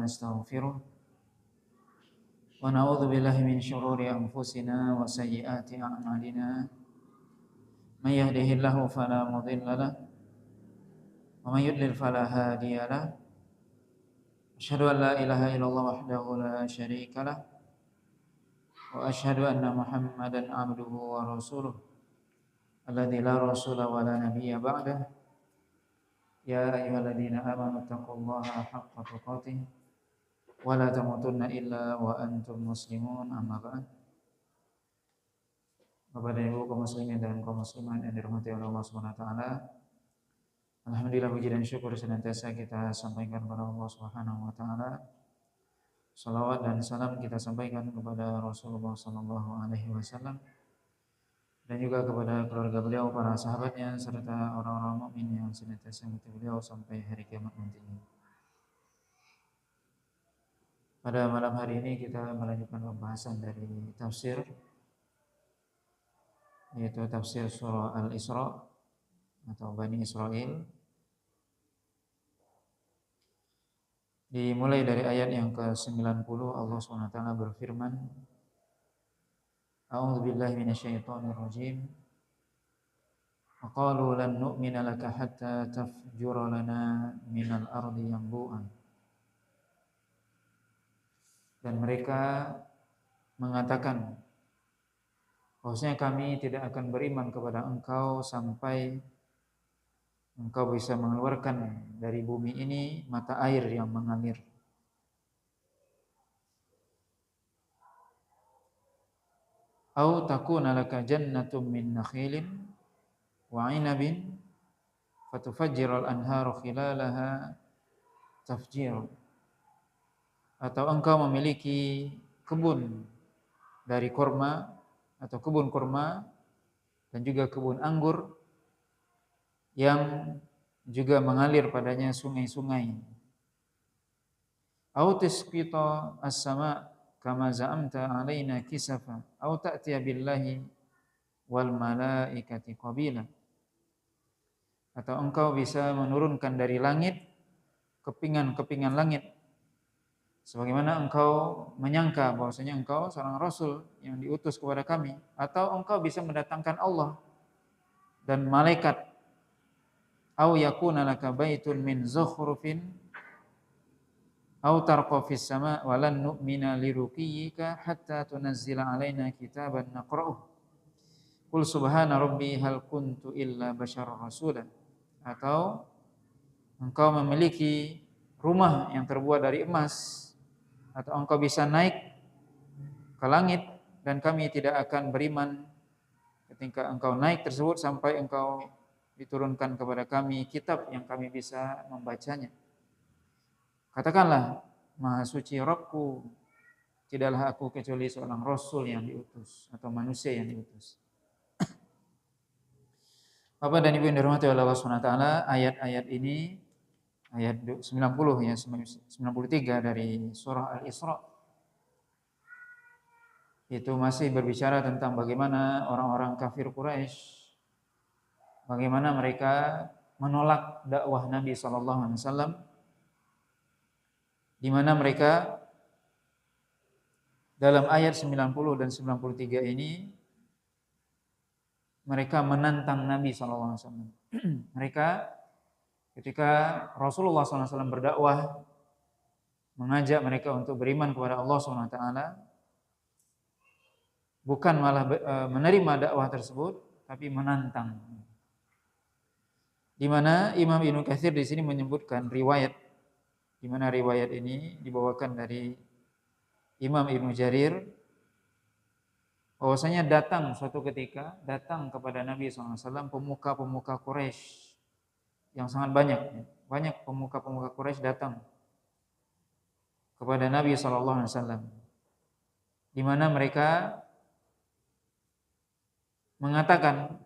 ونستغفره ونعوذ بالله من شرور أنفسنا وسيئات أعمالنا من يهده الله فلا مضل له ومن يضلل فلا هادي له أشهد أن لا إله إلا الله وحده لا شريك له وأشهد أن محمدا عبده ورسوله الذي لا رسول ولا نبي بعده يا أيها الذين آمنوا اتقوا الله حق تقاته ولا تموتن إلا وأنتم مسلمون أما بعد. Bapak dan Ibu kaum muslimin dan kaum muslimat yang dirahmati oleh Allah Subhanahu wa taala. Alhamdulillah, puji dan syukur senantiasa kita sampaikan kepada Allah Subhanahu wa taala. Salawat dan salam kita sampaikan kepada Rasulullah sallallahu alaihi wasallam dan juga kepada keluarga beliau, para sahabatnya serta orang-orang mukmin yang senantiasa mengikuti beliau sampai hari kiamat nanti. Pada malam hari ini kita melanjutkan pembahasan dari tafsir, yaitu tafsir surah Al-Isra atau Bani Israel. Dimulai dari ayat yang ke-90, Allah SWT berfirman, A'udzu billahi minasyaitonir rajim. Wa qalu lan nu'mina laka hatta tafjura lana minal ardi yanbu'an. Dan mereka mengatakan bahwasanya kami tidak akan beriman kepada engkau sampai engkau bisa mengeluarkan dari bumi ini mata air yang mengalir. Au takuna laka jannatum min nakhilin wa 'inabin fatufajjiral anharu khilalaha tafjira. Atau engkau memiliki kebun dari kurma atau kebun kurma dan juga kebun anggur yang juga mengalir padanya sungai-sungai. Au tisqita as-sama' kama za'amta 'alaina kisafa au ta'tiya billahi wal malaikati qabila. Atau engkau bisa menurunkan dari langit kepingan-kepingan langit sebagaimana engkau menyangka bahwasanya engkau seorang rasul yang diutus kepada kami, atau engkau bisa mendatangkan Allah dan malaikat. Au yakuna laka baitun min zukhrufin au tarqa fis sama' wa lan nu'mina liruqiyyika hatta tunazzila alaina kitaban naqra'uh. Qul subhana rabbi hal kuntu illa basyarar rasula. Atau engkau memiliki rumah yang terbuat dari emas, atau engkau bisa naik ke langit dan kami tidak akan beriman ketika engkau naik tersebut sampai engkau diturunkan kepada kami kitab yang kami bisa membacanya. Katakanlah, Maha suci Rabbku, tidaklah aku kecuali seorang rasul yang diutus atau manusia yang diutus. Bapak dan Ibu yang dirahmati oleh Allah SWT, ayat-ayat ini, ayat 90 ya, 93 dari surah Al-Isra, itu masih berbicara tentang bagaimana orang-orang kafir Quraisy, bagaimana mereka menolak dakwah Nabi SAW, di mana mereka dalam ayat 90 dan 93 ini mereka menantang Nabi SAW. Mereka ketika Rasulullah SAW berdakwah, mengajak mereka untuk beriman kepada Allah SWT, bukan malah menerima dakwah tersebut, tapi menantang. Di mana Imam Ibnu Katsir di sini menyebutkan riwayat, di mana riwayat ini dibawakan dari Imam Ibnu Jarir, bahwasanya suatu ketika datang kepada Nabi SAW pemuka-pemuka Quraisy yang sangat banyak. Banyak pemuka-pemuka Quraisy datang kepada Nabi SAW, di mana mereka mengatakan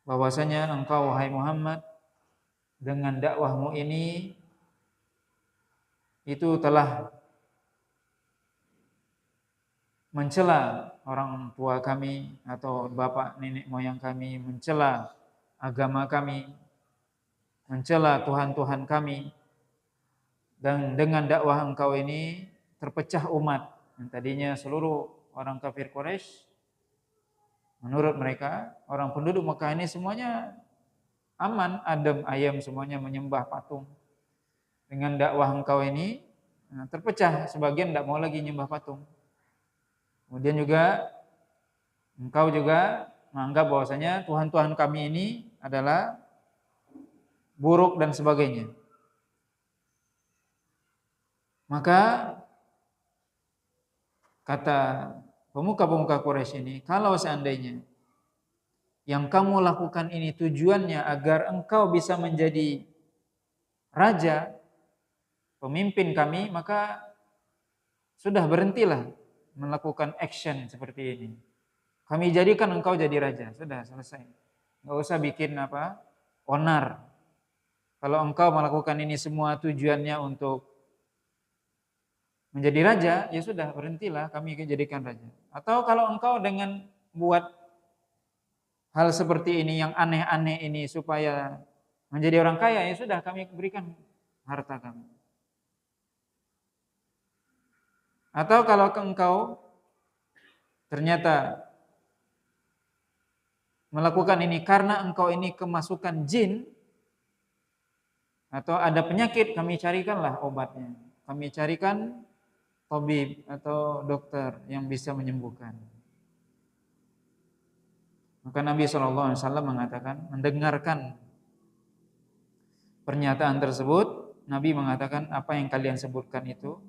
bahwasanya engkau wahai Muhammad dengan dakwahmu ini itu telah mencela orang tua kami atau bapak nenek moyang kami, mencela agama kami, mencela Tuhan-Tuhan kami, Dan dengan dakwah engkau ini terpecah umat. Yang tadinya seluruh orang kafir Quraisy, menurut mereka, orang penduduk Mekah ini semuanya aman, adem, ayem, semuanya menyembah patung. Dengan dakwah engkau ini terpecah, sebagian tidak mau lagi menyembah patung. Kemudian juga engkau juga menganggap bahwasanya Tuhan-Tuhan kami ini adalah buruk dan sebagainya. Maka kata pemuka-pemuka Quraisy ini, kalau seandainya yang kamu lakukan ini tujuannya agar engkau bisa menjadi raja, pemimpin kami, maka sudah berhentilah melakukan action seperti ini. Kami jadikan engkau jadi raja, sudah selesai. Enggak usah bikin onar. Kalau engkau melakukan ini semua tujuannya untuk menjadi raja, ya sudah berhentilah, kami jadikan raja. Atau kalau engkau dengan buat hal seperti ini yang aneh-aneh ini supaya menjadi orang kaya, ya sudah kami berikan harta kami. Atau kalau engkau ternyata melakukan ini karena engkau ini kemasukan jin atau ada penyakit, kami carikanlah obatnya. Kami carikan tabib atau dokter yang bisa menyembuhkan. Maka Nabi SAW mengatakan, mendengarkan pernyataan tersebut, Nabi mengatakan, apa yang kalian sebutkan itu,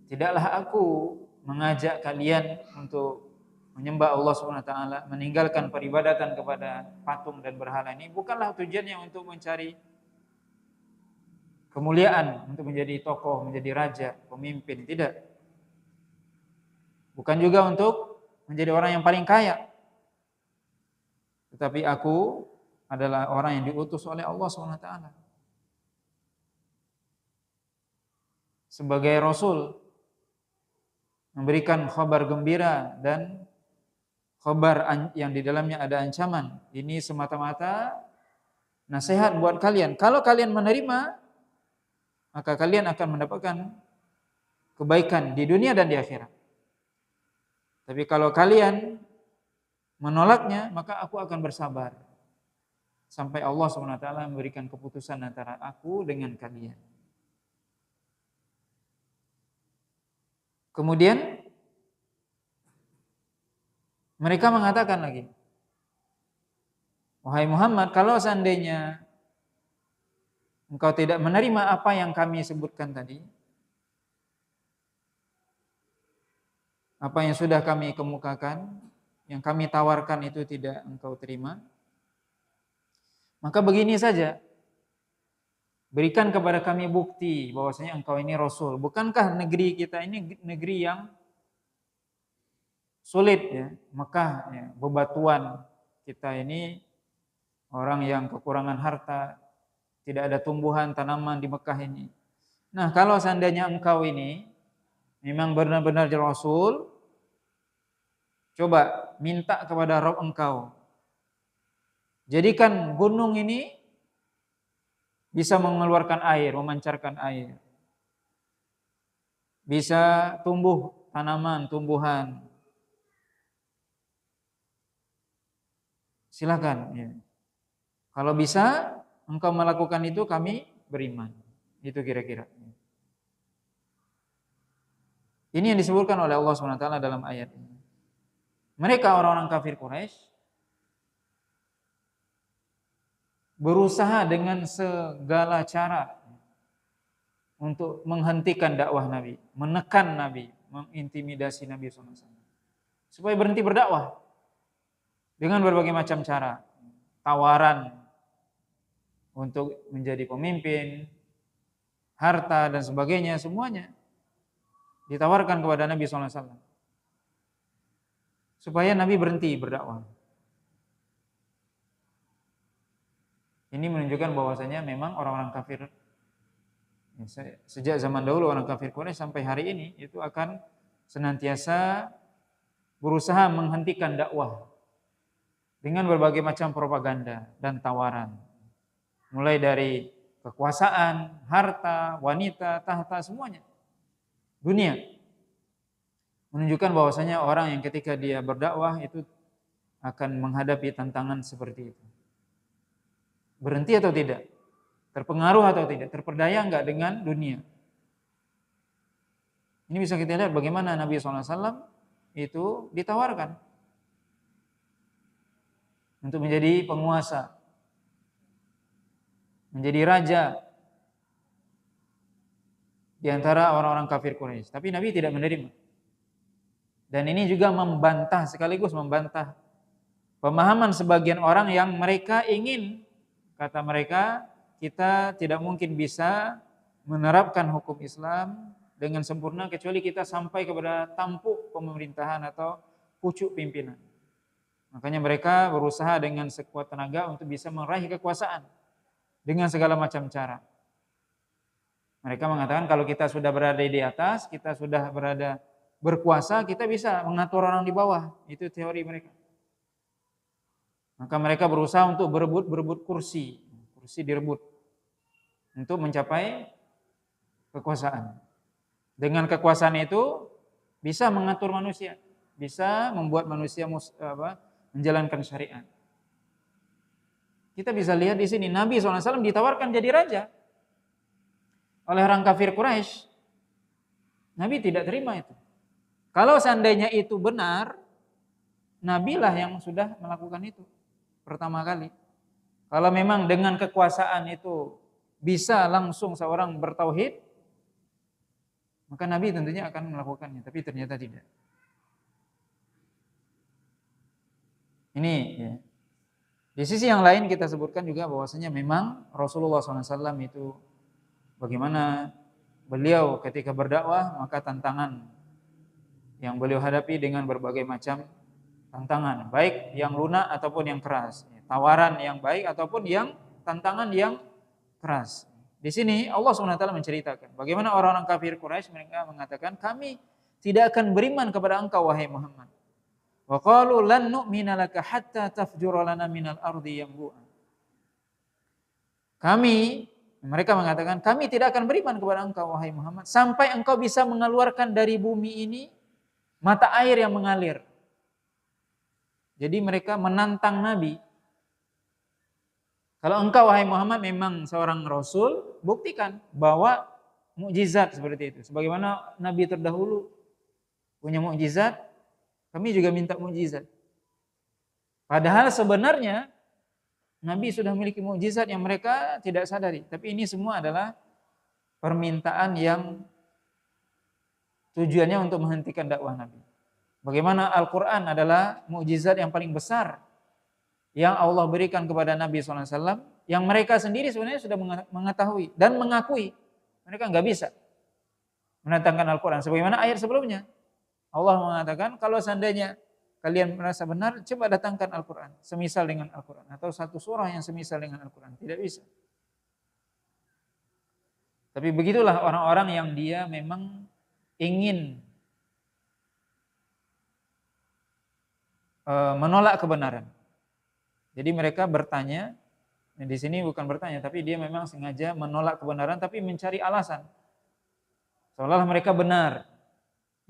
tidaklah aku mengajak kalian untuk menyembah Allah SWT, meninggalkan peribadatan kepada patung dan berhala ini, bukanlah tujuannya untuk mencari kemuliaan, untuk menjadi tokoh, menjadi raja, pemimpin, tidak. Bukan juga untuk menjadi orang yang paling kaya. Tetapi aku adalah orang yang diutus oleh Allah SWT sebagai Rasul, memberikan khabar gembira dan khabar yang di dalamnya ada ancaman. Ini semata-mata nasihat buat kalian. Kalau kalian menerima, maka kalian akan mendapatkan kebaikan di dunia dan di akhirat. Tapi kalau kalian menolaknya, maka aku akan bersabar sampai Allah SWT memberikan keputusan antara aku dengan kalian. Kemudian mereka mengatakan lagi, wahai Muhammad, kalau seandainya engkau tidak menerima apa yang kami sebutkan tadi, apa yang sudah kami kemukakan, yang kami tawarkan itu tidak engkau terima, maka begini saja, berikan kepada kami bukti bahwasanya engkau ini Rasul. Bukankah negeri kita ini negeri yang sulit ya, Mekah ya, bebatuan, kita ini orang yang kekurangan harta, tidak ada tumbuhan tanaman di Mekah ini. Nah, kalau seandainya engkau ini memang benar-benar Rasul, coba minta kepada Rabb engkau, jadikan gunung ini bisa mengeluarkan air, memancarkan air. Bisa tumbuh tanaman, tumbuhan. Silakan ya. Kalau bisa engkau melakukan itu, kami beriman. Itu kira-kira. Ini yang disebutkan oleh Allah SWT dalam ayat ini. Mereka orang-orang kafir Quraisy berusaha dengan segala cara untuk menghentikan dakwah Nabi, menekan Nabi, mengintimidasi Nabi SAW, supaya berhenti berdakwah dengan berbagai macam cara, tawaran untuk menjadi pemimpin, harta dan sebagainya, semuanya ditawarkan kepada Nabi SAW supaya Nabi berhenti berdakwah. Ini menunjukkan bahwasanya memang orang-orang kafir sejak zaman dahulu, orang kafir Quraisy sampai hari ini itu akan senantiasa berusaha menghentikan dakwah dengan berbagai macam propaganda dan tawaran. Mulai dari kekuasaan, harta, wanita, tahta, semuanya. Dunia. Menunjukkan bahwasanya orang yang ketika dia berdakwah itu akan menghadapi tantangan seperti itu. Berhenti atau tidak? Terpengaruh atau tidak? Terperdaya enggak dengan dunia? Ini bisa kita lihat bagaimana Nabi SAW itu ditawarkan untuk menjadi penguasa, menjadi raja di antara orang-orang kafir Quraisy. Tapi Nabi tidak menerima. Dan ini juga membantah, sekaligus membantah pemahaman sebagian orang yang mereka ingin, kata mereka, kita tidak mungkin bisa menerapkan hukum Islam dengan sempurna kecuali kita sampai kepada tampuk pemerintahan atau pucuk pimpinan. Makanya mereka berusaha dengan sekuat tenaga untuk bisa meraih kekuasaan dengan segala macam cara. Mereka mengatakan kalau kita sudah berada di atas, kita sudah berada berkuasa, kita bisa mengatur orang di bawah. Itu teori mereka. Maka mereka berusaha untuk berebut kursi direbut untuk mencapai kekuasaan. Dengan kekuasaan itu bisa mengatur manusia, bisa membuat manusia menjalankan syariat. Kita bisa lihat di sini Nabi SAW ditawarkan jadi raja oleh orang kafir Quraisy. Nabi tidak terima itu. Kalau seandainya itu benar, Nabi lah yang sudah melakukan itu pertama kali. Kalau memang dengan kekuasaan itu bisa langsung seorang bertauhid, maka Nabi tentunya akan melakukannya, tapi ternyata tidak. Ini ya. Di sisi yang lain kita sebutkan juga bahwasanya memang Rasulullah SAW itu bagaimana beliau ketika berdakwah, maka tantangan yang beliau hadapi dengan berbagai macam tantangan, baik yang lunak ataupun yang keras, tawaran yang baik ataupun yang tantangan yang keras. Di sini Allah SWT menceritakan bagaimana orang-orang kafir Quraisy mereka mengatakan, kami tidak akan beriman kepada engkau wahai Muhammad. Wa qalu lan nu'mina laka hatta tafjura lana minal ardi yanbu'a. Mereka mengatakan, kami tidak akan beriman kepada engkau wahai Muhammad sampai engkau bisa mengeluarkan dari bumi ini mata air yang mengalir. Jadi mereka menantang Nabi. Kalau engkau wahai Muhammad memang seorang rasul, buktikan bahwa mukjizat seperti itu. Sebagaimana Nabi terdahulu punya mukjizat, kami juga minta mukjizat. Padahal sebenarnya Nabi sudah memiliki mukjizat yang mereka tidak sadari. Tapi ini semua adalah permintaan yang tujuannya untuk menghentikan dakwah Nabi. Bagaimana Al-Quran adalah mukjizat yang paling besar yang Allah berikan kepada Nabi SAW, yang mereka sendiri sebenarnya sudah mengetahui dan mengakui mereka nggak bisa mendatangkan Al-Quran. Sebagaimana ayat sebelumnya, Allah mengatakan kalau seandainya kalian merasa benar, coba datangkan Al-Quran semisal dengan Al-Quran atau satu surah yang semisal dengan Al-Quran. Tidak bisa. Tapi begitulah orang-orang yang dia memang ingin menolak kebenaran. Jadi mereka bertanya, di sini bukan bertanya, tapi dia memang sengaja menolak kebenaran, tapi mencari alasan. Seolah-olah mereka benar.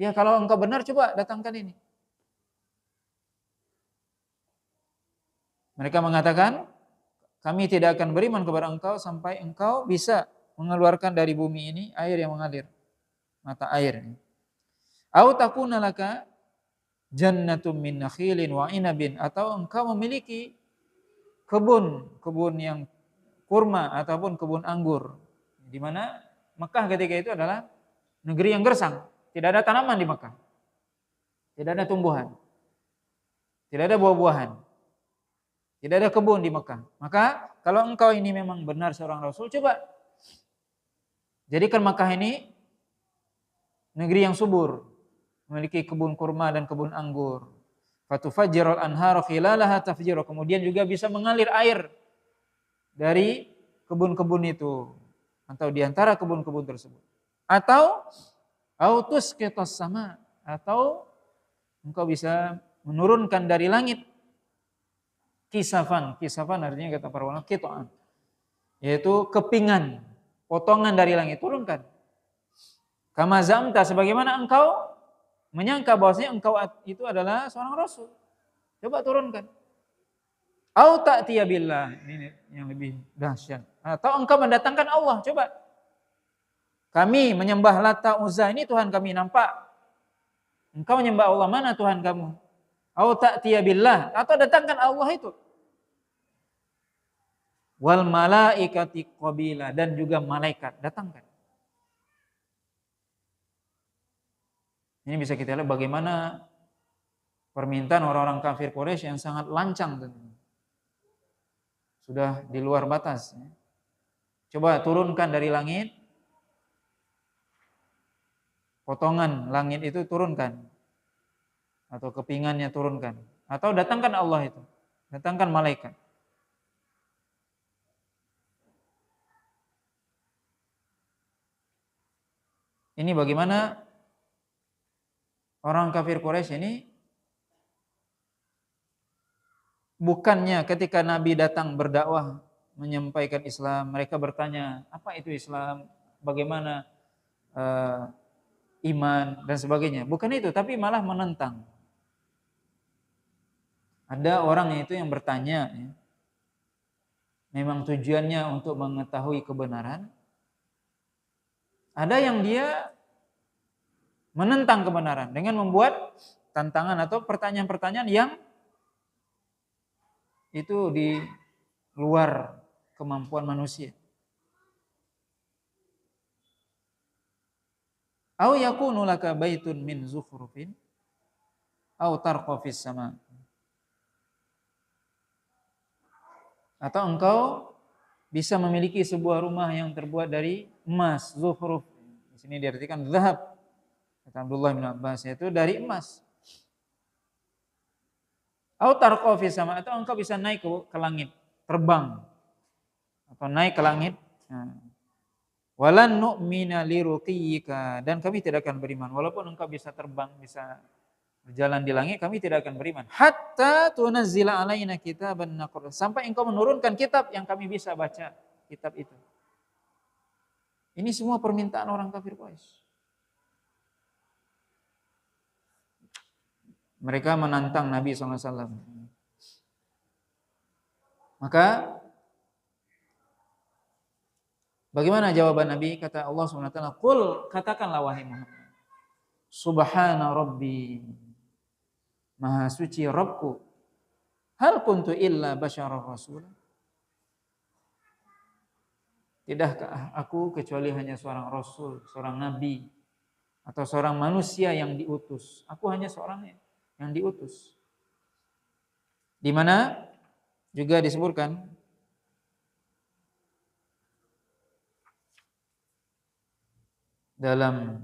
Ya kalau engkau benar, coba datangkan ini. Mereka mengatakan, kami tidak akan beriman kepada engkau sampai engkau bisa mengeluarkan dari bumi ini air yang mengalir. Mata air. Au takuna laka jannatum min nakhilin wa inabin, atau engkau memiliki kebun yang kurma ataupun kebun anggur. Di mana Mekah ketika itu adalah negeri yang gersang, tidak ada tanaman di Mekah. Tidak ada tumbuhan. Tidak ada buah-buahan. Tidak ada kebun di Mekah. Maka kalau engkau ini memang benar seorang rasul, coba jadikan Mekah ini negeri yang subur, memiliki kebun kurma dan kebun anggur. Fatufajjirul anhara khilalaha tafjira. Kemudian juga bisa mengalir air dari kebun-kebun itu atau di antara kebun-kebun tersebut. Atau autus qitas sama, atau engkau bisa menurunkan dari langit kisafan. Kisafan artinya kata para ulama qita'an. yaitu kepingan, potongan dari langit, turunkan. Kama zamta, sebagaimana engkau menyangka bahwasanya engkau itu adalah seorang rasul. Coba turunkan. Au ta'tiya billah, ini yang lebih dahsyat. Atau engkau mendatangkan Allah, coba. Kami menyembah Lata Uzza, ini Tuhan kami nampak. Engkau menyembah Allah, mana Tuhan kamu? Au ta'tiya billah, atau datangkan Allah itu. Wal malaikati qabila, dan juga malaikat, datangkan. Ini bisa kita lihat bagaimana permintaan orang-orang kafir Quraisy yang sangat lancang tentunya. Sudah di luar batas. Coba turunkan dari langit, potongan langit itu turunkan, atau kepingannya turunkan, atau datangkan Allah itu, datangkan malaikat. Ini bagaimana orang kafir Quraisy ini bukannya ketika Nabi datang berdakwah menyampaikan Islam, mereka bertanya, apa itu Islam? Bagaimana iman dan sebagainya. Bukan itu, tapi malah menentang. Ada orang itu yang bertanya, ya, memang tujuannya untuk mengetahui kebenaran. Ada yang dia menentang kebenaran dengan membuat tantangan atau pertanyaan-pertanyaan yang itu di luar kemampuan manusia. Au yakunu laka baitun min zukhrufin au tarqa fis sama. Atau engkau bisa memiliki sebuah rumah yang terbuat dari emas, zukhruf. Di sini diartikan zahab. Kata Abdullah bin Abbas, itu dari emas. Au tarqa fis sama, atau engkau bisa naik ke langit, terbang. Atau naik ke langit. Walan nu'mina liruqiyika, dan kami tidak akan beriman walaupun engkau bisa terbang, bisa berjalan di langit, kami tidak akan beriman hatta tunazzila alaina kitaban naqra, sampai engkau menurunkan kitab yang kami bisa baca kitab itu. Ini semua permintaan orang kafir Quraisy. Mereka menantang Nabi SAW. Maka bagaimana jawaban Nabi? Kata Allah SWT, qul, katakanlah wahai Muhammad, subhana rabbi, maha suci Rabbku, hal kuntu illa basyarar rasul, tidakkah aku kecuali hanya seorang rasul, seorang nabi, atau seorang manusia yang diutus. Aku hanya seorang yang diutus. Di mana juga disebutkan dalam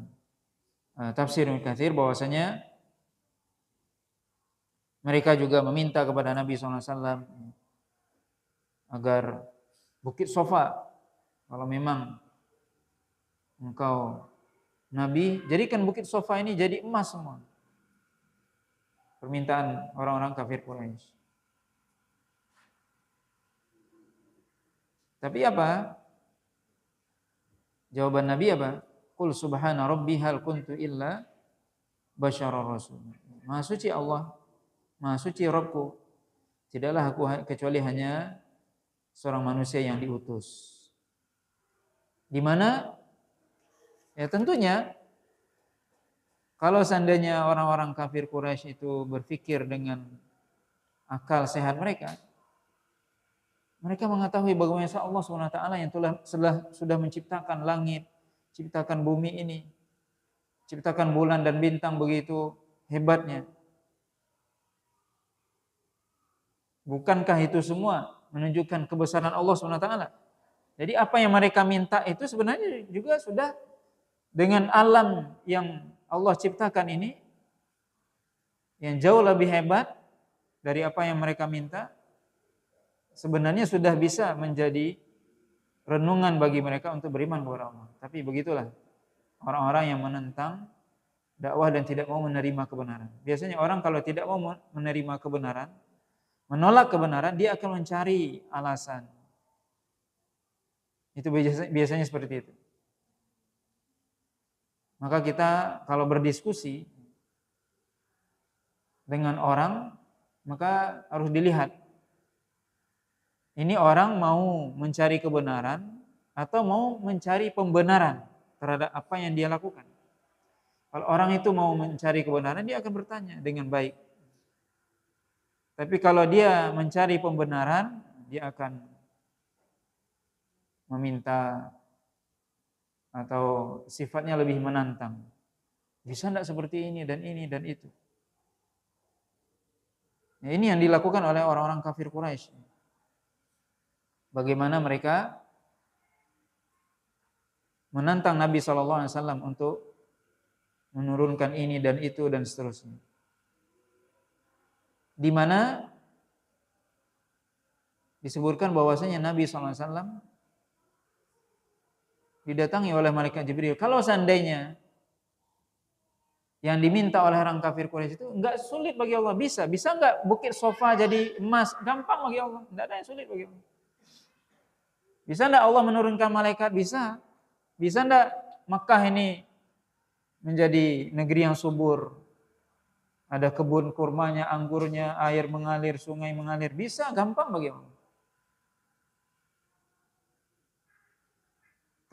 tafsir Ibnu Katsir bahwasanya mereka juga meminta kepada Nabi SAW agar Bukit Sofa, kalau memang engkau Nabi, jadikan Bukit Sofa ini jadi emas semua. Permintaan orang-orang kafir Quraisy. Tapi apa? Jawaban Nabi apa? Qul subhana rabbi hal kuntu illa basyarar rasul. Maha suci Allah, maha suci Rabbku, tidaklah aku kecuali hanya seorang manusia yang diutus. Di mana? Ya tentunya kalau seandainya orang-orang kafir Quraisy itu berpikir dengan akal sehat mereka mengetahui bagaimana Allah SWT yang sudah menciptakan langit, ciptakan bumi ini, ciptakan bulan dan bintang begitu hebatnya. Bukankah itu semua menunjukkan kebesaran Allah SWT? Jadi apa yang mereka minta itu sebenarnya juga sudah dengan alam yang Allah ciptakan ini, yang jauh lebih hebat dari apa yang mereka minta, sebenarnya sudah bisa menjadi renungan bagi mereka untuk beriman kepada Allah. Tapi begitulah orang-orang yang menentang dakwah dan tidak mau menerima kebenaran. Biasanya orang kalau tidak mau menerima kebenaran, menolak kebenaran, dia akan mencari alasan. Itu biasanya seperti itu. Maka kita kalau berdiskusi dengan orang, maka harus dilihat. Ini orang mau mencari kebenaran atau mau mencari pembenaran terhadap apa yang dia lakukan. Kalau orang itu mau mencari kebenaran, dia akan bertanya dengan baik. Tapi kalau dia mencari pembenaran, dia akan meminta atau sifatnya lebih menantang. Bisa enggak seperti ini dan itu. Nah, ini yang dilakukan oleh orang-orang kafir Quraisy. Bagaimana mereka menantang Nabi SAW untuk menurunkan ini dan itu dan seterusnya. Di mana disebutkan bahwasanya Nabi SAW didatangi oleh malaikat Jibril. Kalau seandainya yang diminta oleh orang kafir Quraisy itu enggak sulit bagi Allah, bisa enggak bukit sofa jadi emas? Gampang bagi Allah, enggak ada yang sulit bagi Allah. Bisa enggak Allah menurunkan malaikat? Bisa. Bisa enggak Mekah ini menjadi negeri yang subur? Ada kebun kurmanya, anggurnya, air mengalir, sungai mengalir. Bisa, gampang bagi Allah.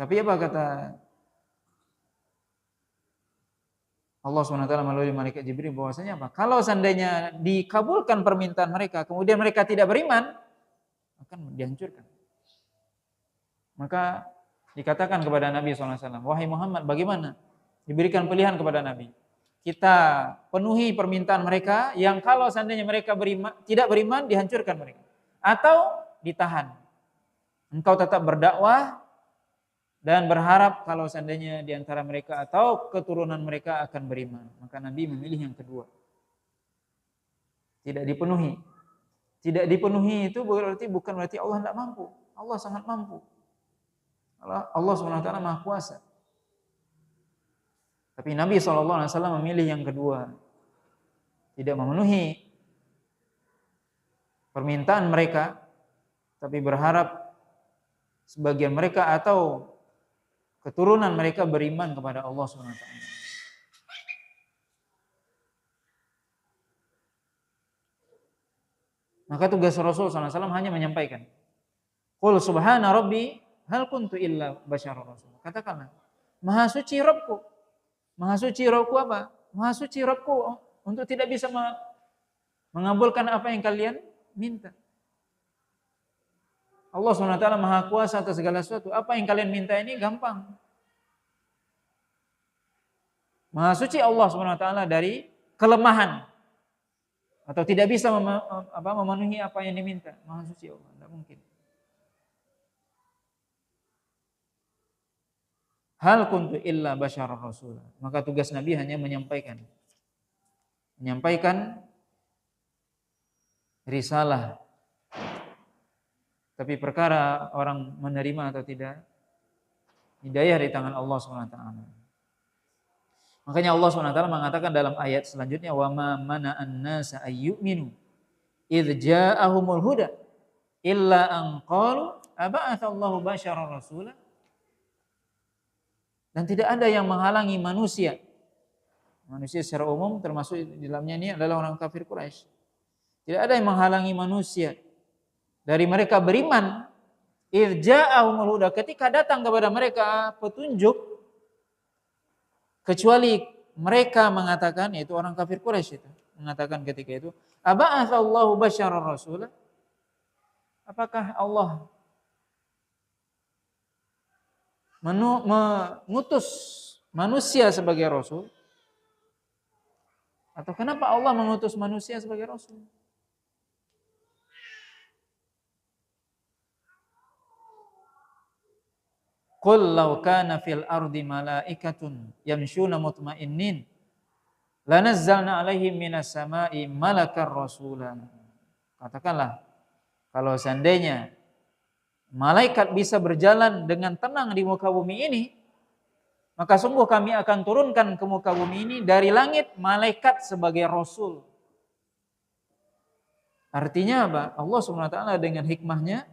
Tapi apa kata Allah SWT melalui malaikat Jibril bahwasanya apa? Kalau seandainya dikabulkan permintaan mereka, kemudian mereka tidak beriman, akan dihancurkan. Maka dikatakan kepada Nabi SAW, wahai Muhammad, bagaimana? Diberikan pilihan kepada Nabi. Kita penuhi permintaan mereka, yang kalau seandainya mereka tidak beriman, dihancurkan mereka. Atau ditahan. Engkau tetap berdakwah, dan berharap kalau seandainya di antara mereka atau keturunan mereka akan beriman. Maka Nabi memilih yang kedua. Tidak dipenuhi. Tidak dipenuhi itu bukan berarti Allah tidak mampu. Allah sangat mampu. Allah SWT Maha Kuasa. Tapi Nabi SAW memilih yang kedua. Tidak memenuhi permintaan mereka, tapi berharap sebagian mereka atau keturunan mereka beriman kepada Allah SWT. Maka tugas Rasul SAW hanya menyampaikan, Qul subhana rabbi hal kuntu illa basyarar rasul. Katakanlah, Maha suci Rabbku. Maha suci Rabbku apa? Maha suci Rabbku untuk tidak bisa mengabulkan apa yang kalian minta. Allah SWT Maha Kuasa atas segala sesuatu. Apa yang kalian minta ini gampang. Maha suci Allah SWT dari kelemahan. Atau tidak bisa memenuhi apa yang diminta. Maha suci Allah. Tidak mungkin. Hal kuntu illa basyarar rasul. Maka tugas Nabi hanya menyampaikan. Menyampaikan risalah. Tapi perkara orang menerima atau tidak, hidayah di tangan Allah SWT. Makanya Allah SWT mengatakan dalam ayat selanjutnya, وَمَا مَنَعَ النَّاسَ أَيُّؤْمِنُوا إِذْ جَاءَهُمُ الْهُدَى إِلَّا أَنْ قَالُوا أَبَعَثَ اللَّهُ بَشَرًا رَسُولًا. Dan tidak ada yang menghalangi manusia. Manusia secara umum termasuk di dalamnya ini adalah orang kafir Quraisy. Tidak ada yang menghalangi manusia dari mereka beriman, irja'ahumul huda, ketika datang kepada mereka petunjuk, kecuali mereka mengatakan, yaitu orang kafir Quraisy itu mengatakan ketika itu, aba'atsallahu basyarar rasula, apakah Allah mengutus manusia sebagai rasul? Atau kenapa Allah mengutus manusia sebagai rasul? Qul law kana fil ardi malaikatun yamshuna mutmainnin lanazzalna 'alaihim minas sama'i malakar rasulan. Katakanlah, kalau seandainya malaikat bisa berjalan dengan tenang di muka bumi ini, maka sungguh kami akan turunkan ke muka bumi ini dari langit malaikat sebagai rasul. Artinya apa? Allah SWT dengan hikmahnya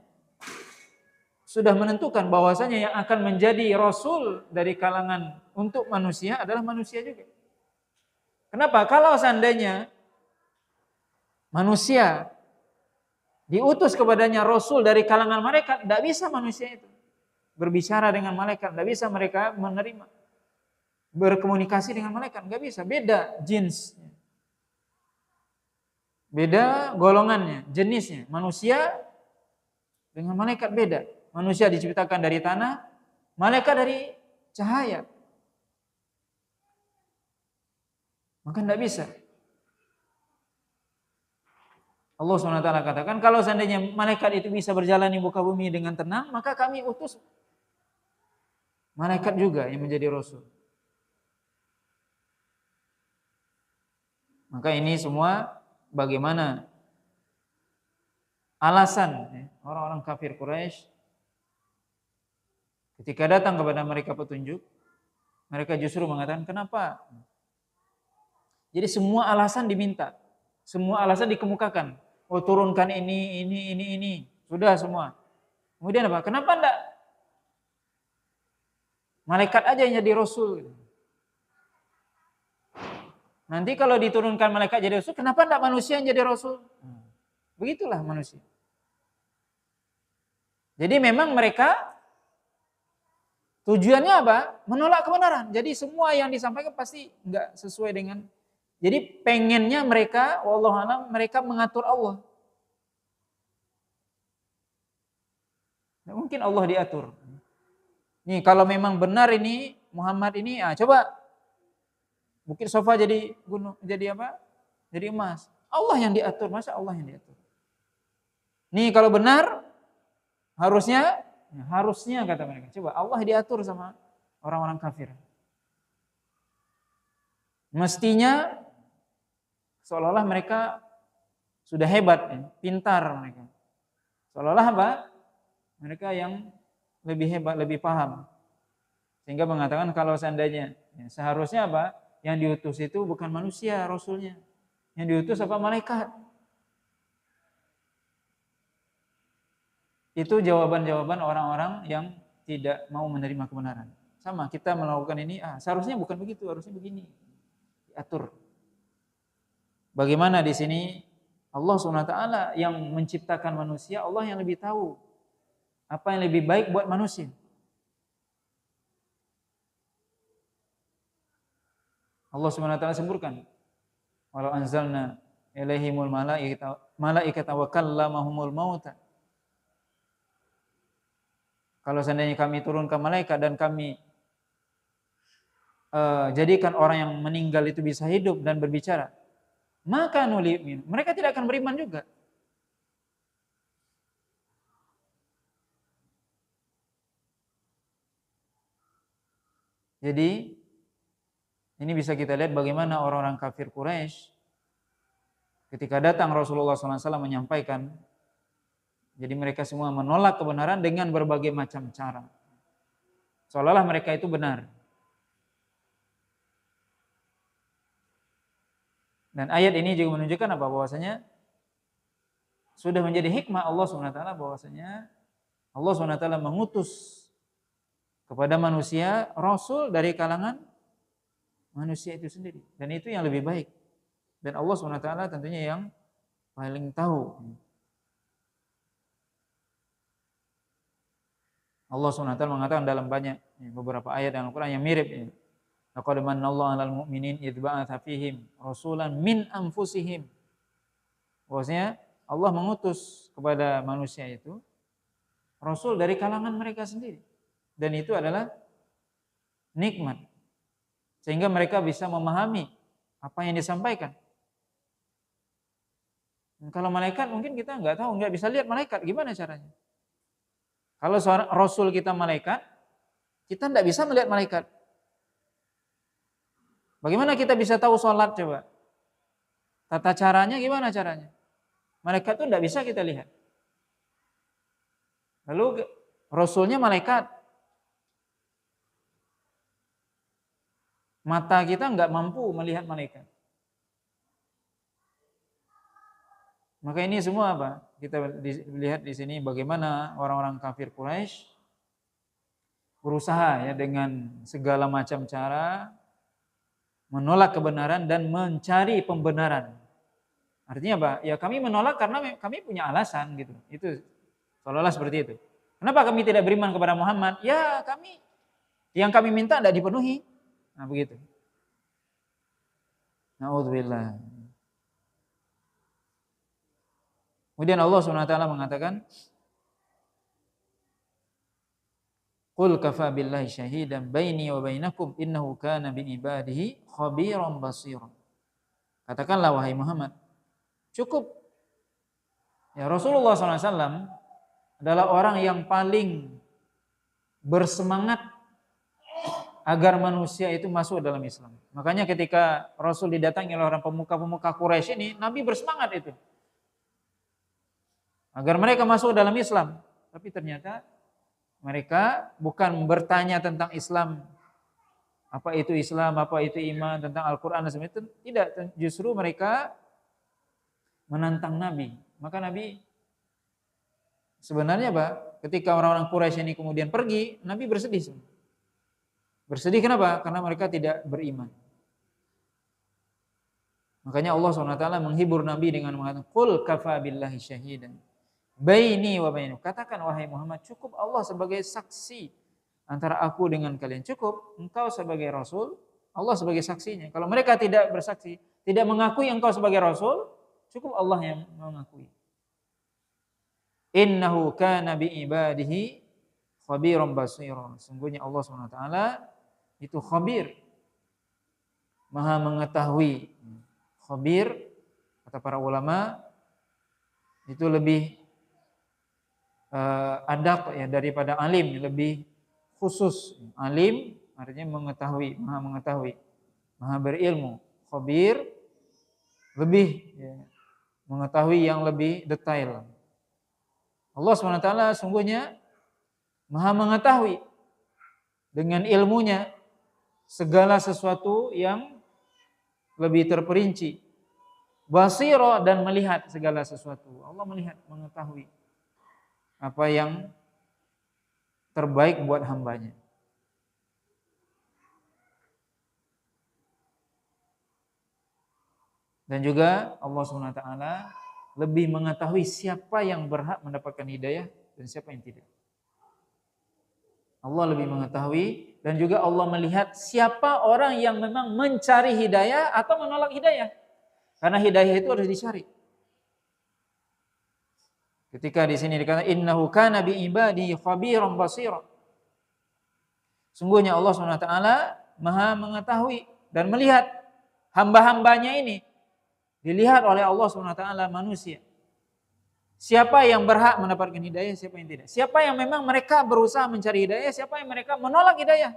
sudah menentukan bahwasanya yang akan menjadi rasul dari kalangan untuk manusia adalah manusia juga. Kenapa? Kalau seandainya manusia diutus kepadanya rasul dari kalangan malaikat, tidak bisa manusia itu berbicara dengan malaikat, tidak bisa mereka menerima berkomunikasi dengan malaikat, nggak bisa. Beda jenis, beda golongannya, jenisnya. Manusia dengan malaikat beda. Manusia diciptakan dari tanah, malaikat dari cahaya. Maka tidak bisa. Allah SWT katakan, kalau seandainya malaikat itu bisa berjalan di muka bumi dengan tenang, maka kami utus malaikat juga yang menjadi rasul. Maka ini semua bagaimana alasan orang-orang kafir Quraisy ketika datang kepada mereka petunjuk, mereka justru mengatakan, kenapa? Jadi semua alasan diminta, semua alasan dikemukakan. Oh, turunkan ini. Sudah semua. Kemudian apa? Kenapa enggak malaikat aja yang jadi rasul? Nanti kalau diturunkan malaikat jadi rasul, kenapa enggak manusia yang jadi rasul? Begitulah manusia. Jadi memang mereka tujuannya apa? Menolak kebenaran. Jadi semua yang disampaikan pasti enggak sesuai dengan. Jadi pengennya mereka, wallahu a'lam, mereka mengatur Allah. Nah, mungkin Allah diatur. Nih kalau memang benar ini Muhammad ini, coba Bukit Sofa jadi gunung, jadi apa? Jadi emas. Allah yang diatur, masa Allah yang diatur. Nih kalau benar harusnya kata mereka. Coba Allah diatur sama orang-orang kafir. Mestinya seolah-olah mereka sudah hebat, pintar mereka. Seolah-olah apa? Mereka yang lebih hebat, lebih paham. Sehingga mengatakan kalau seandainya seharusnya apa? Yang diutus itu bukan manusia rasulnya. Yang diutus apa? Malaikat. Itu jawaban-jawaban orang-orang yang tidak mau menerima kebenaran. Sama kita melakukan ini, seharusnya bukan begitu, harusnya begini. Diatur. Bagaimana di sini Allah SWT yang menciptakan manusia, Allah yang lebih tahu apa yang lebih baik buat manusia. Allah SWT sebutkan, walau anzalna ilaihimul malaikata wa kallamahumul mauta. Kalau seandainya kami turunkan malaikat dan kami jadikan orang yang meninggal itu bisa hidup dan berbicara, maka nulimin, mereka tidak akan beriman juga. Jadi ini bisa kita lihat bagaimana orang-orang kafir Quraisy ketika datang Rasulullah SAW menyampaikan, jadi mereka semua menolak kebenaran dengan berbagai macam cara. Seolah-olah mereka itu benar. Dan ayat ini juga menunjukkan apa? Bahwasanya sudah menjadi hikmah Allah SWT bahwasanya Allah SWT mengutus kepada manusia Rasul dari kalangan manusia itu sendiri. Dan itu yang lebih baik. Dan Allah SWT tentunya yang paling tahu. Allah SWT mengatakan dalam banyak beberapa ayat dalam Al-Quran yang mirip. Laqad manallahu 'alal mu'minin idz ba'atsa fihim rasulan min anfusihim. Bahwasanya Allah mengutus kepada manusia itu rasul dari kalangan mereka sendiri. Dan itu adalah nikmat. Sehingga mereka bisa memahami apa yang disampaikan. Dan kalau malaikat mungkin kita nggak tahu, nggak bisa lihat malaikat, gimana caranya? Kalau seorang rasul kita malaikat, kita nggak bisa melihat malaikat. Bagaimana kita bisa tahu sholat coba? Tata caranya gimana caranya? Malaikat itu nggak bisa kita lihat. Lalu rasulnya malaikat. Mata kita nggak mampu melihat malaikat. Maka ini semua apa? kita lihat di sini bagaimana orang-orang kafir Quraisy berusaha ya dengan segala macam cara menolak kebenaran dan mencari pembenaran. Artinya apa? Ya kami menolak karena kami punya alasan gitu. Itu seolah-olah seperti itu. Kenapa kami tidak beriman kepada Muhammad? Ya kami yang kami minta tidak dipenuhi. Nah begitu. Na'udzubillah. Kemudian Allah SWT mengatakan, Qul kafa billahi syahidan baini wa bainakum innahu kana bi ibadihi khabiran basira. Katakanlah wahai Muhammad, cukup. Ya Rasulullah SAW adalah orang yang paling bersemangat agar manusia itu masuk dalam Islam. Makanya ketika Rasul didatangi oleh orang pemuka-pemuka Quraisy ini, Nabi bersemangat itu agar mereka masuk dalam Islam. Tapi ternyata mereka bukan bertanya tentang Islam, apa itu Islam, apa itu iman, tentang Al-Quran dan sebagainya. Tidak, justru mereka menantang Nabi. Maka Nabi sebenarnya ketika orang-orang Quraisy ini kemudian pergi, Nabi bersedih. Bersedih kenapa? Karena mereka tidak beriman. Makanya Allah SWT menghibur Nabi dengan mengatakan, Qul kafa billahi syahidan baini wa bainakum. Katakan wahai Muhammad, cukup Allah sebagai saksi antara aku dengan kalian. Cukup engkau sebagai Rasul, Allah sebagai saksinya. Kalau mereka tidak bersaksi, tidak mengakui engkau sebagai Rasul, cukup Allah yang mengakui. Innahu kana bi ibadihi khabiran basira. Sungguhnya Allah SWT itu khabir, maha mengetahui. Khabir, kata para ulama, itu lebih adab ya daripada alim, lebih khusus. Alim artinya mengetahui, maha mengetahui, maha berilmu. Khabir lebih ya, mengetahui yang lebih detail. Allah SWT sungguhnya maha mengetahui dengan ilmunya segala sesuatu yang lebih terperinci. Basira, dan melihat segala sesuatu. Allah melihat, mengetahui apa yang terbaik buat hambanya. Dan juga Allah SWT lebih mengetahui siapa yang berhak mendapatkan hidayah dan siapa yang tidak. Allah lebih mengetahui, dan juga Allah melihat siapa orang yang memang mencari hidayah atau menolak hidayah. Karena hidayah itu harus dicari. Ketika di sini dikatakan innahu kana bi ibadihi khabiran basira. Sungguhnya Allah SWT maha mengetahui dan melihat hamba-hambanya ini. Dilihat oleh Allah SWT manusia. Siapa yang berhak mendapatkan hidayah, siapa yang tidak. Siapa yang memang mereka berusaha mencari hidayah, siapa yang mereka menolak hidayah.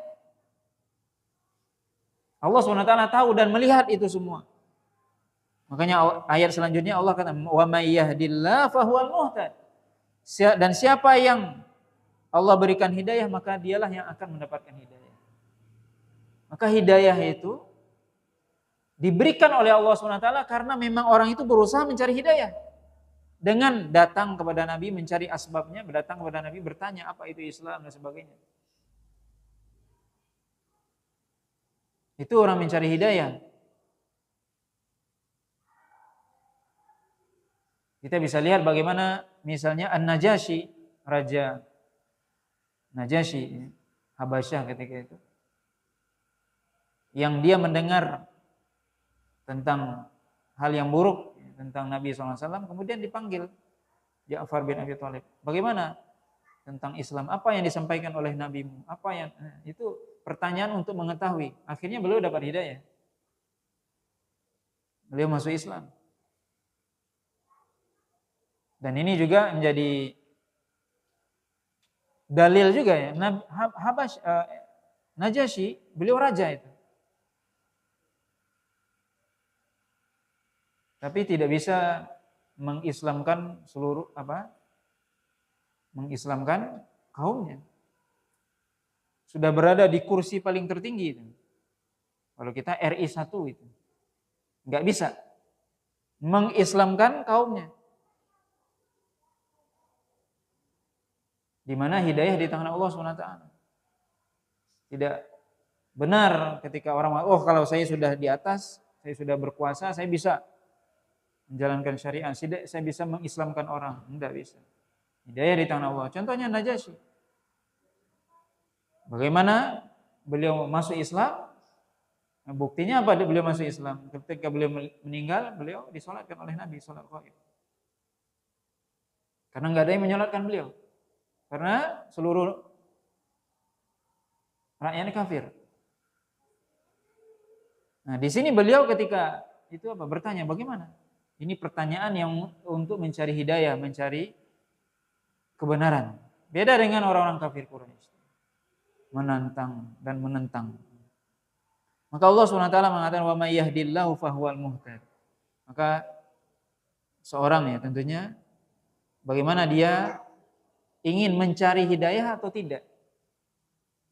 Allah SWT tahu dan melihat itu semua. Makanya ayat selanjutnya Allah kata, wa may yahdillahu fahuwal muhtad. Dan siapa yang Allah berikan hidayah, maka dialah yang akan mendapatkan hidayah. Maka hidayah itu diberikan oleh Allah SWT karena memang orang itu berusaha mencari hidayah. Dengan datang kepada Nabi mencari asbabnya, datang kepada Nabi bertanya apa itu Islam dan sebagainya. Itu orang mencari hidayah. Kita bisa lihat bagaimana misalnya An-Najasyi, Raja Najasyi Habasyah ketika itu, yang dia mendengar tentang hal yang buruk tentang Nabi SAW, kemudian dipanggil Ja'far bin Abi Thalib. Bagaimana tentang Islam? Apa yang disampaikan oleh Nabimu? Apa yang itu pertanyaan untuk mengetahui. Akhirnya beliau dapat hidayah. Beliau masuk Islam. Dan ini juga menjadi dalil juga ya. Najasyi, beliau raja itu. Tapi tidak bisa mengislamkan mengislamkan kaumnya. Sudah berada di kursi paling tertinggi itu. Kalau kita RI 1 itu. Enggak bisa mengislamkan kaumnya. Di mana hidayah di tangan Allah SWT. Tidak benar ketika orang, oh kalau saya sudah di atas, saya sudah berkuasa, saya bisa menjalankan syariat, saya bisa mengislamkan orang. Tidak bisa. Hidayah di tangan Allah. Contohnya Najasyi. Bagaimana beliau masuk Islam? Nah, buktinya apa beliau masuk Islam? Ketika beliau meninggal, beliau disolatkan oleh Nabi sholat ghaib. Karena nggak ada yang menyolatkan beliau. Karena seluruh rakyatnya kafir. Nah, di sini beliau ketika itu bertanya, bagaimana? Ini pertanyaan yang untuk mencari hidayah, mencari kebenaran. Beda dengan orang-orang kafir Quraisy. Menantang dan menentang. Maka Allah SWT mengatakan wa may yahdillahu fahuwal muhtad. Maka seorang ya tentunya bagaimana dia ingin mencari hidayah atau tidak.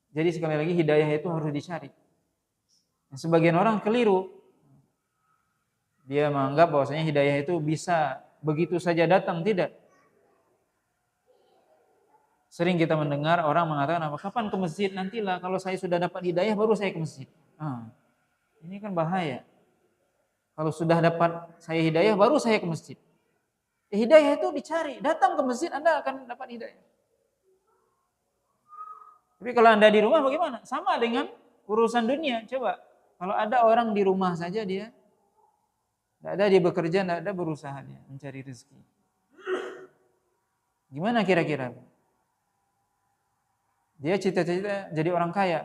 Jadi sekali lagi hidayah itu harus dicari. Sebagian orang keliru. Dia menganggap bahwasanya hidayah itu bisa begitu saja datang, tidak. Sering kita mendengar orang mengatakan apa? Kapan ke masjid? Nantilah kalau saya sudah dapat hidayah baru saya ke masjid. Ini kan bahaya. Kalau sudah dapat saya hidayah baru saya ke masjid. Hidayah itu dicari. Datang ke masjid Anda akan dapat hidayah. Tapi kalau Anda di rumah bagaimana? Sama dengan urusan dunia. Coba kalau ada orang di rumah saja dia tidak ada dia bekerja, tidak ada berusaha dia mencari rezeki. Gimana kira-kira? Dia cita-cita jadi orang kaya.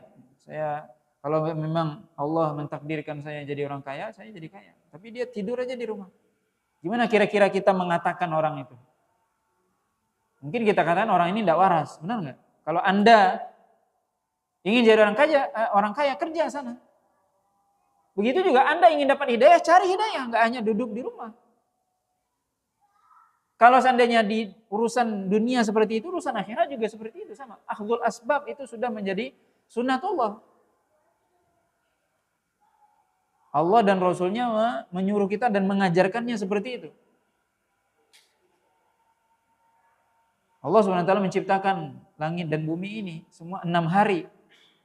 Kalau memang Allah mentakdirkan saya jadi orang kaya, saya jadi kaya. Tapi dia tidur aja di rumah. Gimana kira-kira kita mengatakan orang itu? Mungkin kita katakan orang ini tidak waras, benar nggak? Kalau Anda ingin jadi orang kaya kerja sana. Begitu juga Anda ingin dapat hidayah, cari hidayah, nggak hanya duduk di rumah. Kalau seandainya di urusan dunia seperti itu, urusan akhirat juga seperti itu sama. Akhdul asbab itu sudah menjadi sunnatullah. Allah dan Rasulnya menyuruh kita dan mengajarkannya seperti itu. Allah SWT menciptakan langit dan bumi ini semua 6 hari.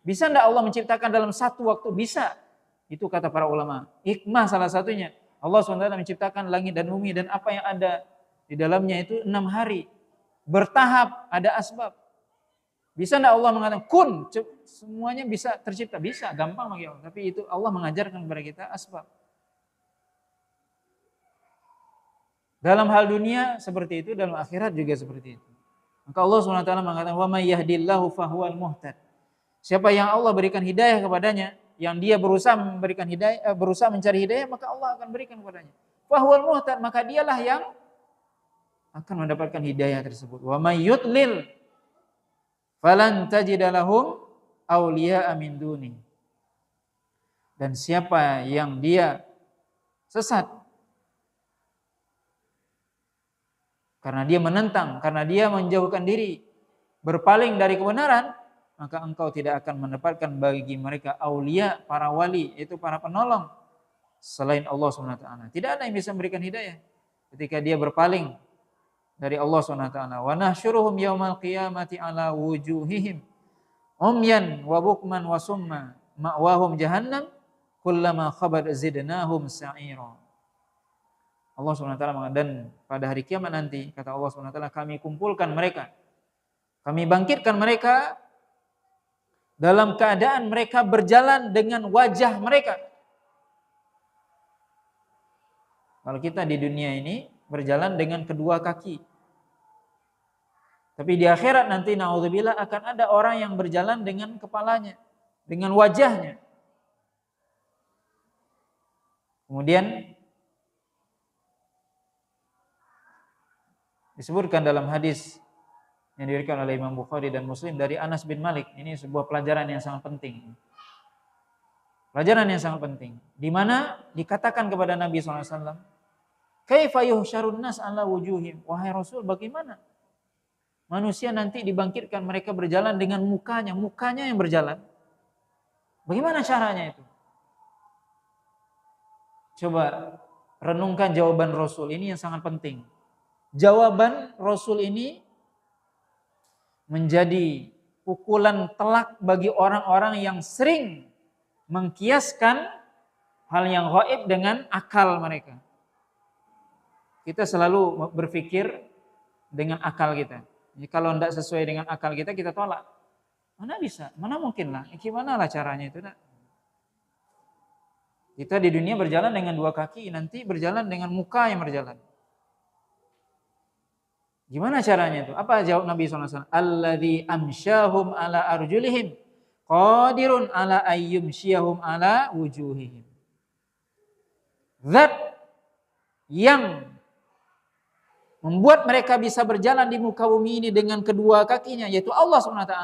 Bisa enggak Allah menciptakan dalam satu waktu? Bisa. Itu kata para ulama. Hikmah salah satunya. Allah SWT menciptakan langit dan bumi dan apa yang ada di dalamnya itu 6 hari. Bertahap, ada asbab. Bisa enggak Allah mengatakan kun, semuanya bisa tercipta? Bisa, gampang bagi Allah. Tapi itu Allah mengajarkan kepada kita asbab. Dalam hal dunia seperti itu, dalam akhirat juga seperti itu. Maka Allah SWT mengatakan wa may yahdillahu fahuwal muhtad. Siapa yang Allah berikan hidayah kepadanya, yang dia berusaha memberikan hidayah, berusaha mencari hidayah, maka Allah akan berikan kepadanya. Fahuwal muhtad, maka dialah yang akan mendapatkan hidayah tersebut. Wa may yudlil falan tajida lahum awliya'a min duni. Dan siapa yang dia sesat karena dia menentang, karena dia menjauhkan diri, berpaling dari kebenaran, maka engkau tidak akan mendapatkan bagi mereka aulia, para wali, itu para penolong selain Allah SWT. Tidak ada yang bisa memberikan hidayah ketika dia berpaling dari Allah SWT. Wa nahsyuruhum yaumal qiyamati ala wujuhihim umyan wa bukman wa summa ma'wahum jahannam kullama khabat zidnahum sa'ira. Allah SWT mengatakan, dan pada hari kiamat nanti, kata Allah SWT, kami kumpulkan mereka, kami bangkitkan mereka dalam keadaan mereka berjalan dengan wajah mereka. Kalau kita di dunia ini berjalan dengan kedua kaki. Tapi di akhirat nanti na'udzubillah akan ada orang yang berjalan dengan kepalanya, dengan wajahnya. Kemudian disebutkan dalam hadis yang diriwayatkan oleh Imam Bukhari dan Muslim dari Anas bin Malik. Ini sebuah pelajaran yang sangat penting. Pelajaran yang sangat penting. Di mana dikatakan kepada Nabi SAW, kaifa yuhsyarun nas ala wujuhim. Wahai Rasul, bagaimana manusia nanti dibangkitkan mereka berjalan dengan mukanya yang berjalan. Bagaimana caranya itu? Coba renungkan jawaban Rasul ini yang sangat penting. Jawaban Rasul ini menjadi pukulan telak bagi orang-orang yang sering mengkiaskan hal yang gaib dengan akal mereka. Kita selalu berpikir dengan akal kita. Jadi kalau tidak sesuai dengan akal kita, kita tolak. Mana bisa? Mana mungkin lah? Gimana lah caranya itu? Kita di dunia berjalan dengan dua kaki, nanti berjalan dengan muka yang berjalan. Gimana caranya itu? Apa jawab Nabi SAW? Alladzi amsyahum ala arjulihim qadirun ala ayyumsyahum ala wujuhihim. Zat yang membuat mereka bisa berjalan di muka bumi ini dengan kedua kakinya, yaitu Allah SWT,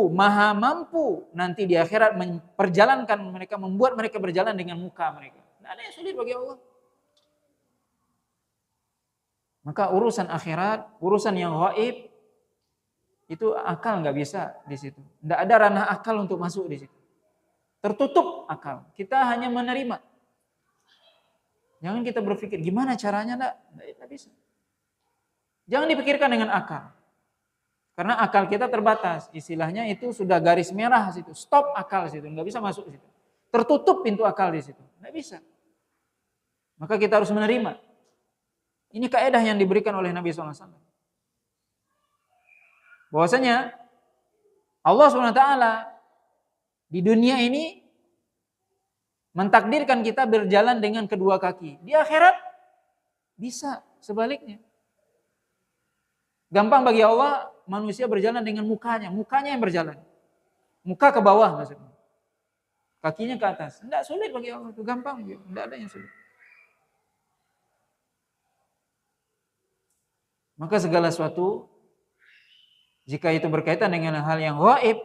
maha mampu nanti di akhirat memperjalankan mereka, membuat mereka berjalan dengan muka mereka. Tidak ada yang sulit bagi Allah. Maka urusan akhirat, urusan yang gaib, itu akal nggak bisa di situ. Tidak ada ranah akal untuk masuk di situ. Tertutup akal. Kita hanya menerima. Jangan kita berpikir gimana caranya, tidak bisa. Jangan dipikirkan dengan akal. Karena akal kita terbatas. Istilahnya itu sudah garis merah situ. Stop akal situ, nggak bisa masuk situ. Tertutup pintu akal di situ, nggak bisa. Maka kita harus menerima. Ini kaidah yang diberikan oleh Nabi SAW. Bahwasanya Allah SWT di dunia ini mentakdirkan kita berjalan dengan kedua kaki. Di akhirat bisa sebaliknya. Gampang bagi Allah manusia berjalan dengan mukanya yang berjalan. Muka ke bawah maksudnya. Kakinya ke atas. Tidak sulit bagi Allah, itu gampang, tidak ada yang sulit. Maka segala sesuatu jika itu berkaitan dengan hal yang gaib,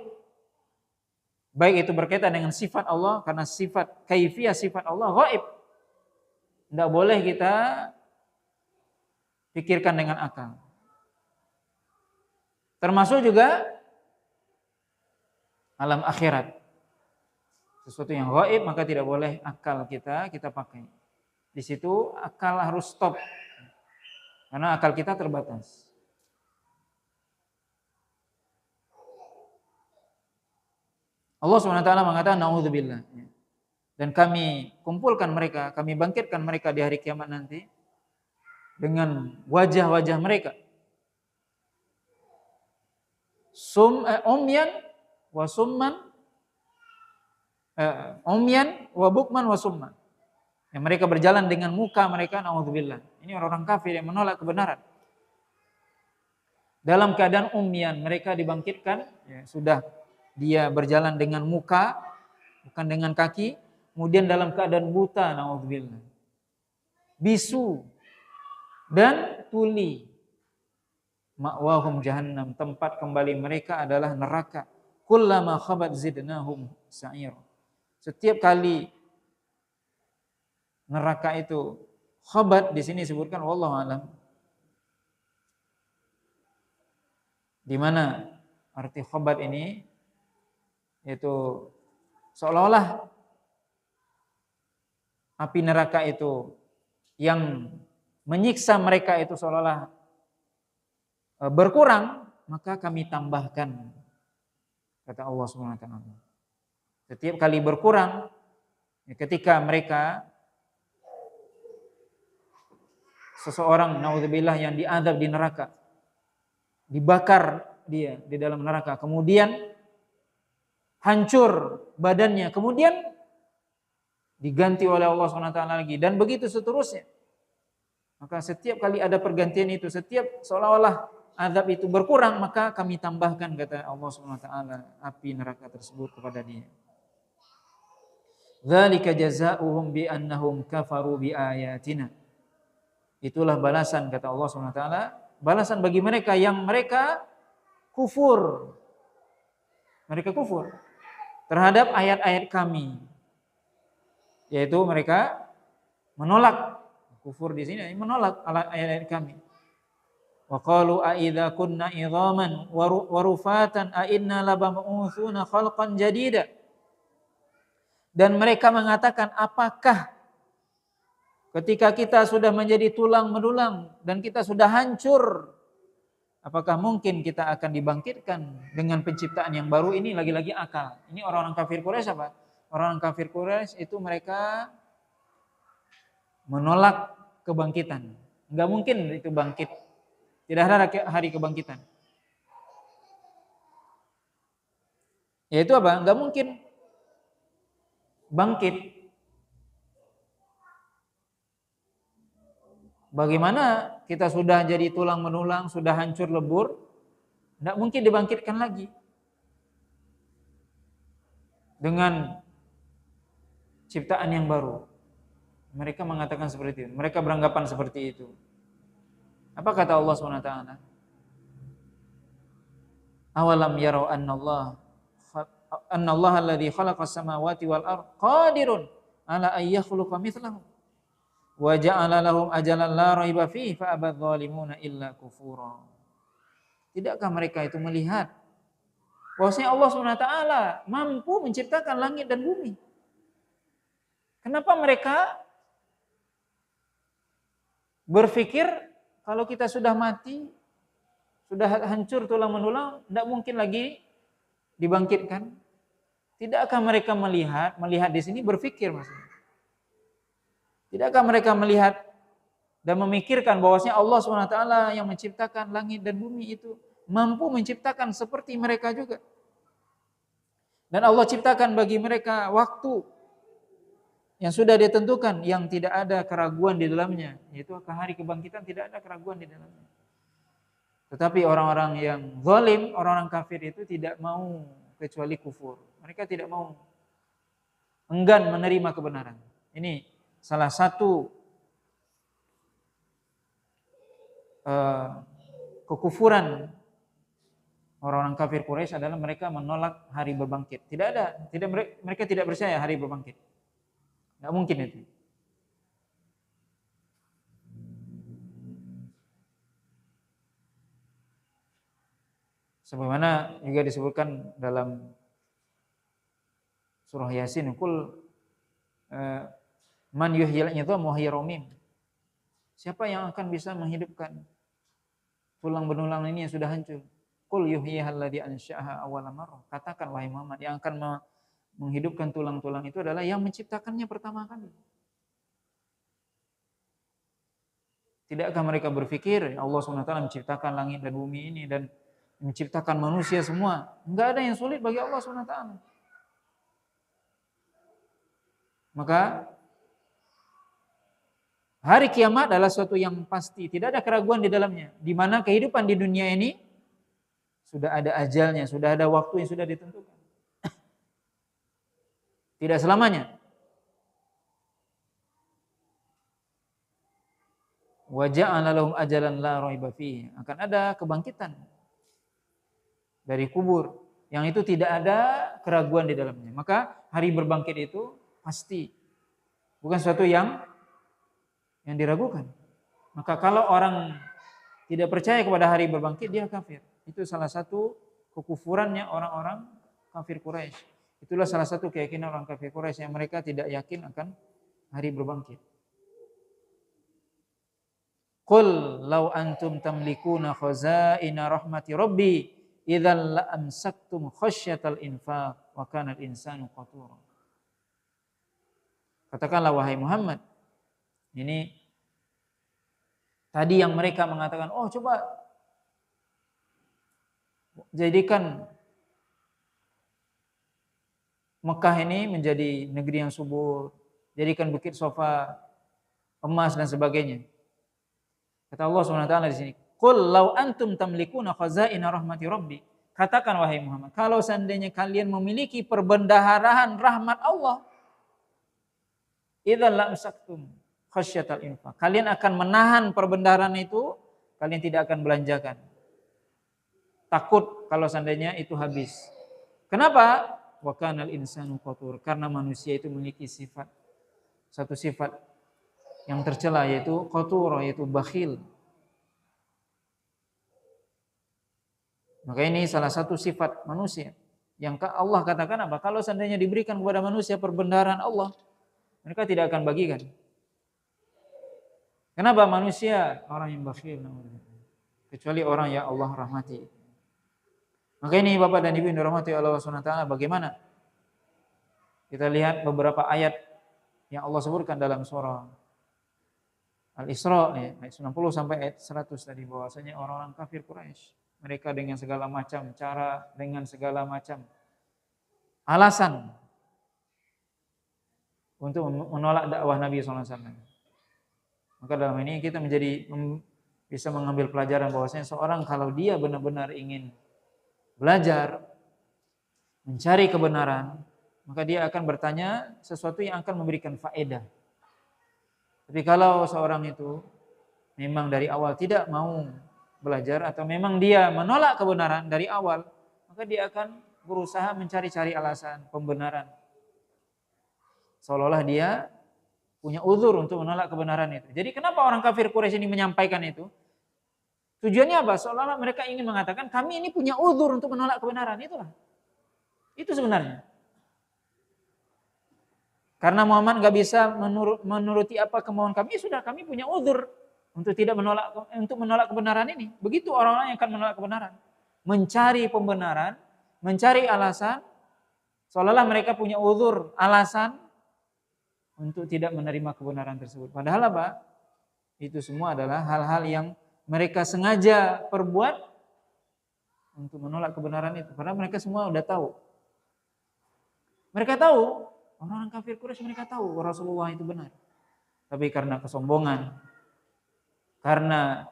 baik itu berkaitan dengan sifat Allah, karena sifat kaifiyah sifat Allah gaib, tidak boleh kita pikirkan dengan akal. Termasuk juga alam akhirat. Sesuatu yang gaib maka tidak boleh akal kita pakai. Di situ akal harus stop. Karena akal kita terbatas. Allah SWT mengatakan na'udzubillah. Dan kami kumpulkan mereka, kami bangkitkan mereka di hari kiamat nanti dengan wajah-wajah mereka. Umyan wa summan, umyan wa bukman wa summan. Yang mereka berjalan dengan muka mereka, na'udzubillah. Ini orang-orang kafir yang menolak kebenaran. Dalam keadaan umyan, mereka dibangkitkan, ya, sudah dia berjalan dengan muka, bukan dengan kaki. Kemudian dalam keadaan buta, na'udzubillah. Bisu dan tuli. Ma'wahum jahannam, tempat kembali mereka adalah neraka. Kullama khabat zidnahum sa'ir. Setiap kali neraka itu khabat, di sini disebutkan wallahu alam. Di mana arti khabat ini yaitu seolah-olah api neraka itu yang menyiksa mereka itu seolah-olah berkurang, maka kami tambahkan, kata Allah SWT. Setiap kali berkurang, ketika mereka seseorang naudzubillah yang diazab di neraka, dibakar dia di dalam neraka, kemudian hancur badannya, kemudian diganti oleh Allah SWT lagi, dan begitu seterusnya. Maka setiap kali ada pergantian itu, setiap seolah-olah azab itu berkurang, maka kami tambahkan, kata Allah SWT, api neraka tersebut kepada dia. Dzalika jazaohum bi annahum kafaru bi ayatina. Itulah balasan, kata Allah SWT, balasan bagi mereka yang mereka kufur. Mereka kufur terhadap ayat-ayat kami. Yaitu mereka menolak. Kufur di sini menolak ayat-ayat kami. Wa qalu a idza kunna idhaman wa rufatan a inna labam'utsuna khalqan jadida. Dan mereka mengatakan, apakah ketika kita sudah menjadi tulang belulang dan kita sudah hancur, apakah mungkin kita akan dibangkitkan dengan penciptaan yang baru? Ini lagi-lagi akal. Ini orang-orang kafir Quraisy apa? Orang-orang kafir Quraisy itu mereka menolak kebangkitan. Enggak mungkin itu bangkit. Tidak ada hari kebangkitan. Yaitu apa? Enggak mungkin bangkit. Bagaimana kita sudah jadi tulang benulang, sudah hancur lebur, tidak mungkin dibangkitkan lagi. Dengan ciptaan yang baru. Mereka mengatakan seperti itu. Mereka beranggapan seperti itu. Apa kata Allah SWT? Awalam yarau annallaha alladhi khalaqas samawati wal ardh qadirun ala an yakhluqa mithlahum wa ja'ala lahum ajalan la raiba fihi fa abadh zalimuna illa kufura. Tidakkah mereka itu melihat bahwasanya Allah SWT mampu menciptakan langit dan bumi? Kenapa mereka berpikir kalau kita sudah mati, sudah hancur tulang benulang, tidak mungkin lagi dibangkitkan? Tidakkah mereka melihat di sini berpikir maksudnya? Tidakkah mereka melihat dan memikirkan bahwasanya Allah SWT yang menciptakan langit dan bumi itu mampu menciptakan seperti mereka juga? Dan Allah ciptakan bagi mereka waktu yang sudah ditentukan, yang tidak ada keraguan di dalamnya, yaitu ke hari kebangkitan tidak ada keraguan di dalamnya. Tetapi orang-orang yang zalim, orang-orang kafir itu tidak mau kecuali kufur. Mereka tidak mau, enggan menerima kebenaran. Ini salah satu kekufuran orang-orang kafir Quraisy adalah mereka menolak hari berbangkit. Mereka tidak percaya hari berbangkit. Nggak mungkin itu. Sebagaimana juga disebutkan dalam surah Yasin, "Qul man yuhyil 'idham wa hiya ramim." Siapa yang akan bisa menghidupkan tulang benulang ini yang sudah hancur? Qul yuhyihal ladzi ansha'aha awwala marrah. Katakan wahai Muhammad, yang akan menghidupkan tulang-tulang itu adalah yang menciptakannya pertama kali. Tidakkah mereka berpikir Allah SWT menciptakan langit dan bumi ini dan menciptakan manusia semua? Enggak ada yang sulit bagi Allah SWT. Maka hari kiamat adalah suatu yang pasti, tidak ada keraguan di dalamnya. Di mana kehidupan di dunia ini sudah ada ajalnya, sudah ada waktu yang sudah ditentukan. Tidak selamanya. Wa ja'ala lahum ajalan la raiba fihi. Akan ada kebangkitan dari kubur yang itu tidak ada keraguan di dalamnya. Maka hari berbangkit itu pasti. Bukan sesuatu yang diragukan. Maka kalau orang tidak percaya kepada hari berbangkit, dia kafir. Itu salah satu kekufurannya orang-orang kafir Quraisy. Itulah salah satu keyakinan orang kafir Quraisy yang mereka tidak yakin akan hari berbangkit. Qul law antum tamlikuna khazaina rahmati rabbi idzal la amsaktum khasyatal infaq wa kana al-insanu qatura. Katakanlah wahai Muhammad, ini tadi yang mereka mengatakan, oh coba jadikan Mekah ini menjadi negeri yang subur, jadikan bukit Sofa emas dan sebagainya. Kata Allah SWT di sini, "Qul law antum tamlikuna khazaina rahmati rabbi." Katakan wahai Muhammad, kalau seandainya kalian memiliki perbendaharaan rahmat Allah, idzal lamsaktum khasyatal infaq. Kalian akan menahan perbendaharaan itu, kalian tidak akan belanjakan. Takut kalau seandainya itu habis. Kenapa? Wa kanal insanu qatur. Karena manusia itu memiliki satu sifat yang tercela, yaitu qatur, yaitu bakhil. Maka ini salah satu sifat manusia yang Allah katakan apa? Kalau seandainya diberikan kepada manusia perbendaharaan Allah, mereka tidak akan bagikan. Kenapa manusia orang yang bakhil? kecuali orang yang Allah rahmati. Maka ini Bapak dan Ibu yang dirahmati Allah Subhanahu wa taala, bagaimana kita lihat beberapa ayat yang Allah sebutkan dalam surah Al-Isra ayat 90 sampai ayat 100 tadi, bahwasanya orang-orang kafir Quraisy mereka dengan segala macam cara, dengan segala macam alasan untuk menolak dakwah Nabi SAW. Maka dalam ini kita bisa mengambil pelajaran bahwasanya seorang kalau dia benar-benar ingin belajar, mencari kebenaran, maka dia akan bertanya sesuatu yang akan memberikan faedah. Tapi kalau seorang itu memang dari awal tidak mau belajar atau memang dia menolak kebenaran dari awal, maka dia akan berusaha mencari-cari alasan, pembenaran. Seolah-olah dia punya uzur untuk menolak kebenaran itu. Jadi kenapa orang kafir Quraisy ini menyampaikan itu? Tujuannya apa? Seolah-olah mereka ingin mengatakan kami ini punya uzur untuk menolak kebenaran. Itulah. Itu sebenarnya. Karena Muhammad gak bisa menuruti apa kemauan kami, sudah kami punya uzur untuk menolak kebenaran ini. Begitu orang-orang yang akan menolak kebenaran. Mencari pembenaran, mencari alasan, seolah-olah mereka punya uzur, alasan untuk tidak menerima kebenaran tersebut. Padahal apa? Itu semua adalah hal-hal yang mereka sengaja perbuat untuk menolak kebenaran itu. Padahal mereka semua udah tahu. Mereka tahu. Orang-orang kafir Quraisy mereka tahu Rasulullah itu benar. Tapi karena kesombongan, karena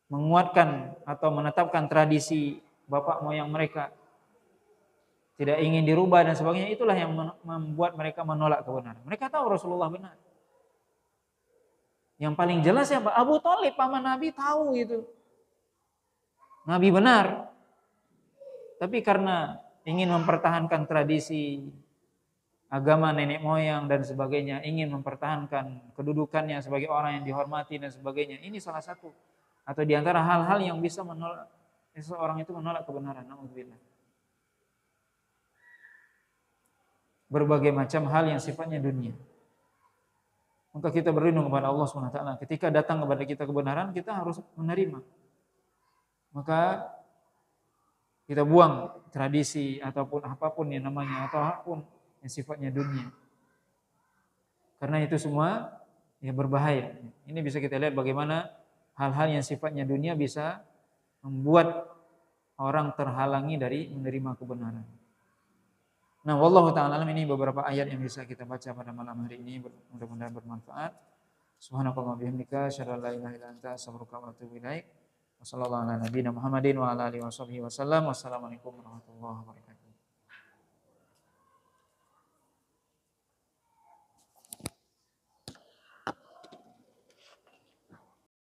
menguatkan atau menetapkan tradisi bapak moyang mereka, tidak ingin dirubah dan sebagainya, itulah yang membuat mereka menolak kebenaran. Mereka tahu Rasulullah benar. Yang paling jelas ya Pak, Abu Thalib paman Nabi tahu itu. Nabi benar. Tapi karena ingin mempertahankan tradisi agama nenek moyang dan sebagainya, ingin mempertahankan kedudukannya sebagai orang yang dihormati dan sebagainya. Ini salah satu atau di antara hal-hal yang bisa menolak seseorang itu menolak kebenaran. Nauzubillah. Berbagai macam hal yang sifatnya dunia. Maka kita berlindung kepada Allah Subhanahu wa taala. Ketika datang kepada kita kebenaran, kita harus menerima. Maka kita buang tradisi ataupun apapun yang namanya atau apapun yang sifatnya dunia. Karena itu semua ya berbahaya. Ini bisa kita lihat bagaimana hal-hal yang sifatnya dunia bisa membuat orang terhalangi dari menerima kebenaran. Nah, wallahu ta'ala alam, ini beberapa ayat yang bisa kita baca pada malam hari ini, mudah-mudahan bermanfaat. Subhanakallah bihamdika asyhadu an la ilaha illa anta astaghfiruka wa atubu ilaik. Wassallallahu ala nabiyina Muhammadin wa ala alihi wasallam. Wassalamualaikum warahmatullahi wabarakatuh.